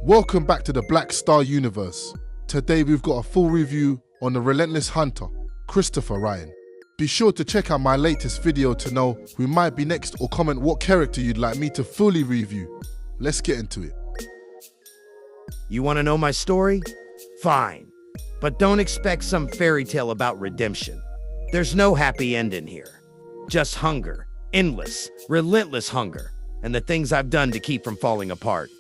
Welcome back to the Black Star universe. Today we've got a full review on the relentless hunter, Christopher Ryan. Be sure to check out my latest video to know who might be next or comment what character you'd like me to fully review. Let's get into it. You want to know my story? Fine. But don't expect some fairy tale about redemption. There's no happy ending here. Just hunger. Endless, relentless hunger. And the things I've done to keep from falling apart.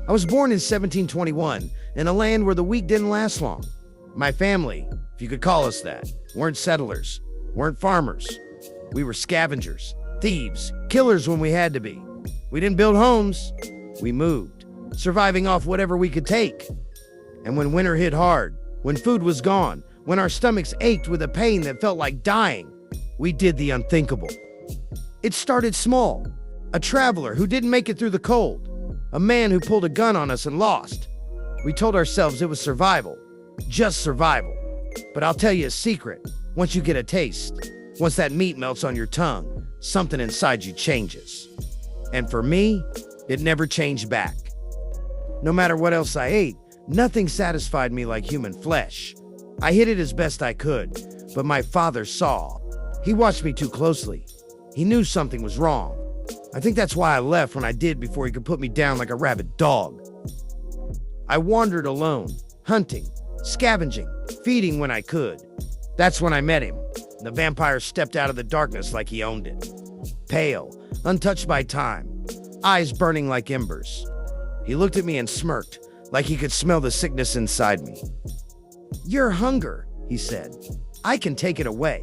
I was born in 1721 in a land where the weak didn't last long. My family, if you could call us that, weren't settlers, weren't farmers. We were scavengers, thieves, killers when we had to be. We didn't build homes. We moved, surviving off whatever we could take. And when winter hit hard, when food was gone, when our stomachs ached with a pain that felt like dying, we did the unthinkable. It started small. A traveler who didn't make it through the cold. A man who pulled a gun on us and lost. We told ourselves it was survival. Just survival. But I'll tell you a secret. Once you get a taste, once that meat melts on your tongue, something inside you changes. And for me, it never changed back. No matter what else I ate, nothing satisfied me like human flesh. I hid it as best I could, but my father saw. He watched me too closely. He knew something was wrong. I think that's why I left when I did before he could put me down like a rabid dog. I wandered alone, hunting, scavenging, feeding when I could. That's when I met him. The vampire stepped out of the darkness like he owned it. Pale, untouched by time, eyes burning like embers. He looked at me and smirked, like he could smell the sickness inside me. "Your hunger," he said. "I can take it away."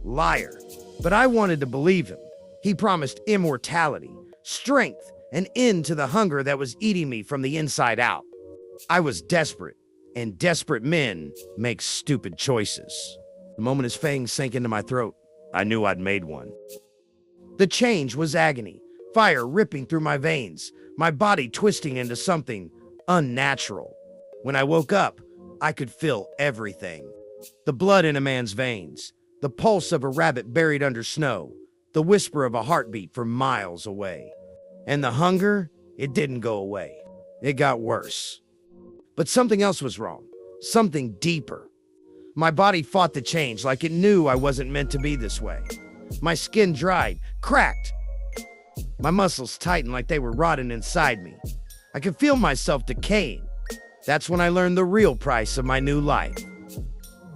Liar. But I wanted to believe him. He promised immortality, strength, an end to the hunger that was eating me from the inside out. I was desperate, and desperate men make stupid choices. The moment his fangs sank into my throat, I knew I'd made one. The change was agony, fire ripping through my veins, my body twisting into something unnatural. When I woke up, I could feel everything. The blood in a man's veins, the pulse of a rabbit buried under snow, the whisper of a heartbeat from miles away. And the hunger, it didn't go away. It got worse. But something else was wrong. Something deeper. My body fought the change like it knew I wasn't meant to be this way. My skin dried, cracked. My muscles tightened like they were rotting inside me. I could feel myself decaying. That's when I learned the real price of my new life.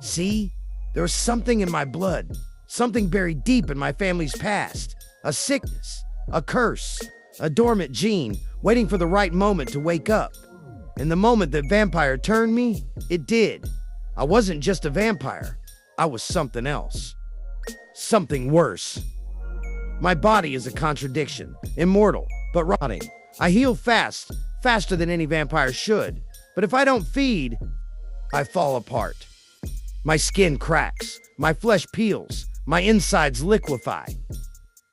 See, there was something in my blood. Something buried deep in my family's past. A sickness, a curse, a dormant gene waiting for the right moment to wake up. And the moment that vampire turned me, it did. I wasn't just a vampire. I was something else. Something worse. My body is a contradiction, immortal, but rotting. I heal fast, faster than any vampire should. But if I don't feed, I fall apart. My skin cracks, my flesh peels, my insides liquefy.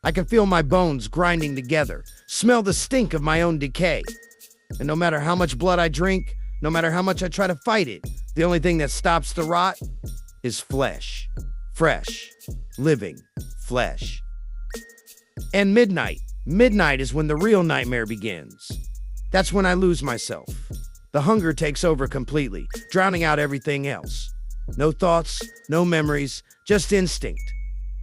I can feel my bones grinding together, smell the stink of my own decay. And no matter how much blood I drink, no matter how much I try to fight it, the only thing that stops the rot is flesh. Fresh, living flesh. And midnight is when the real nightmare begins. That's when I lose myself. The hunger takes over completely, drowning out everything else. No thoughts, no memories, just instinct.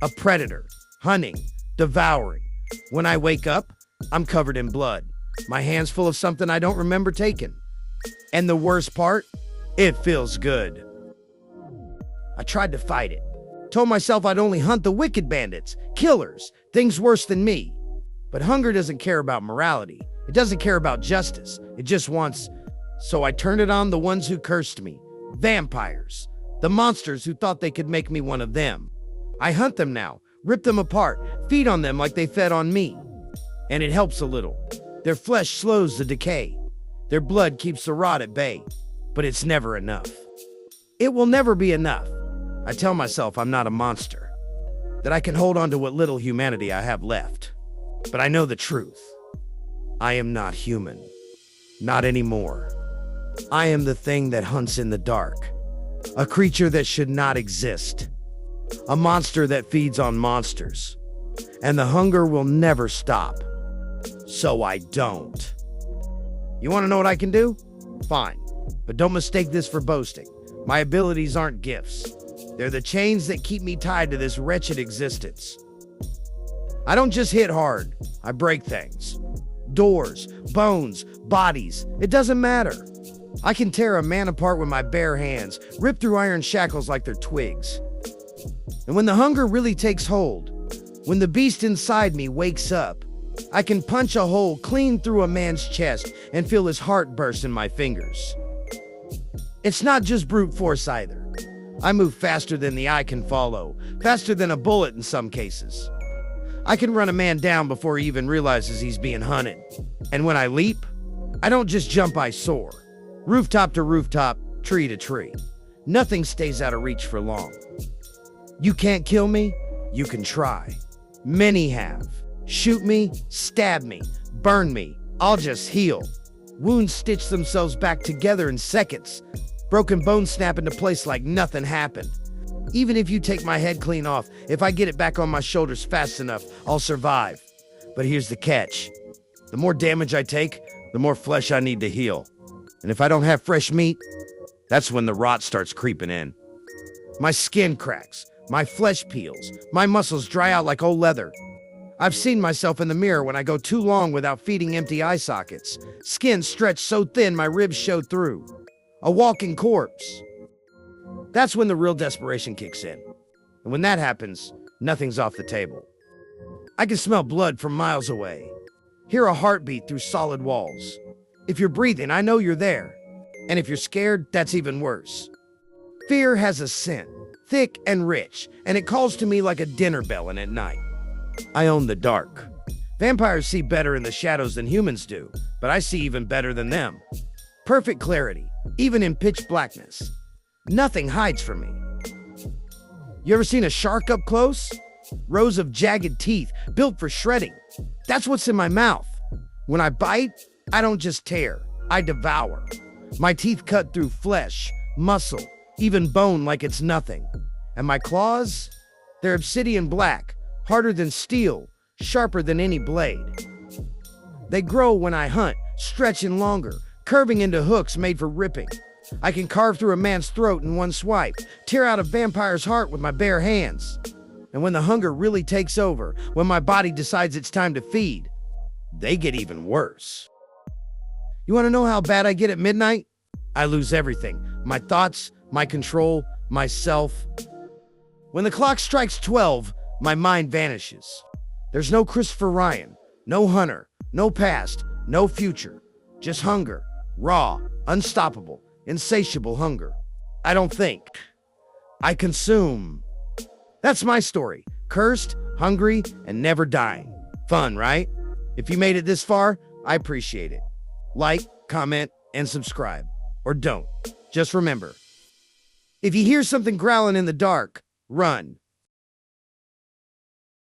A predator, hunting, devouring. When I wake up, I'm covered in blood. My hands full of something I don't remember taking. And the worst part, it feels good. I tried to fight it. Told myself I'd only hunt the wicked bandits, killers, things worse than me. But hunger doesn't care about morality. It doesn't care about justice. It just wants... So I turned it on the ones who cursed me. Vampires. The monsters who thought they could make me one of them. I hunt them now, rip them apart, feed on them like they fed on me. And it helps a little. Their flesh slows the decay. Their blood keeps the rot at bay. But it's never enough. It will never be enough. I tell myself I'm not a monster. That I can hold on to what little humanity I have left. But I know the truth. I am not human. Not anymore. I am the thing that hunts in the dark. A creature that should not exist. A monster that feeds on monsters. And the hunger will never stop. So I don't. You want to know what I can do? Fine. But don't mistake this for boasting. My abilities aren't gifts. They're the chains that keep me tied to this wretched existence. I don't just hit hard. I break things. Doors, bones, bodies. It doesn't matter. I can tear a man apart with my bare hands, rip through iron shackles like they're twigs. And when the hunger really takes hold, when the beast inside me wakes up, I can punch a hole clean through a man's chest and feel his heart burst in my fingers. It's not just brute force either. I move faster than the eye can follow, faster than a bullet in some cases. I can run a man down before he even realizes he's being hunted. And when I leap, I don't just jump, I soar. Rooftop to rooftop, tree to tree. Nothing stays out of reach for long. You can't kill me? You can try. Many have. Shoot me, stab me, burn me. I'll just heal. Wounds stitch themselves back together in seconds. Broken bones snap into place like nothing happened. Even if you take my head clean off, if I get it back on my shoulders fast enough, I'll survive. But here's the catch. The more damage I take, the more flesh I need to heal. And if I don't have fresh meat, that's when the rot starts creeping in. My skin cracks, my flesh peels, my muscles dry out like old leather. I've seen myself in the mirror when I go too long without feeding empty eye sockets. Skin stretched so thin my ribs show through. A walking corpse. That's when the real desperation kicks in. And when that happens, nothing's off the table. I can smell blood from miles away. Hear a heartbeat through solid walls. If you're breathing, I know you're there. And if you're scared, that's even worse. Fear has a scent, thick and rich, and it calls to me like a dinner bell at night. I own the dark. Vampires see better in the shadows than humans do, but I see even better than them. Perfect clarity, even in pitch blackness. Nothing hides from me. You ever seen a shark up close? Rows of jagged teeth, built for shredding. That's what's in my mouth. When I bite, I don't just tear, I devour. My teeth cut through flesh, muscle, even bone like it's nothing. And my claws? They're obsidian black, harder than steel, sharper than any blade. They grow when I hunt, stretching longer, curving into hooks made for ripping. I can carve through a man's throat in one swipe, tear out a vampire's heart with my bare hands. And when the hunger really takes over, when my body decides it's time to feed, they get even worse. You want to know how bad I get at midnight? I lose everything. My thoughts, my control, myself. When the clock strikes 12, my mind vanishes. There's no Christopher Ryan, no Hunter, no past, no future. Just hunger. Raw, unstoppable, insatiable hunger. I don't think. I consume. That's my story. Cursed, hungry, and never dying. Fun, right? If you made it this far, I appreciate it. Like, comment, and subscribe. Or don't. Just remember, if you hear something growling in the dark, run.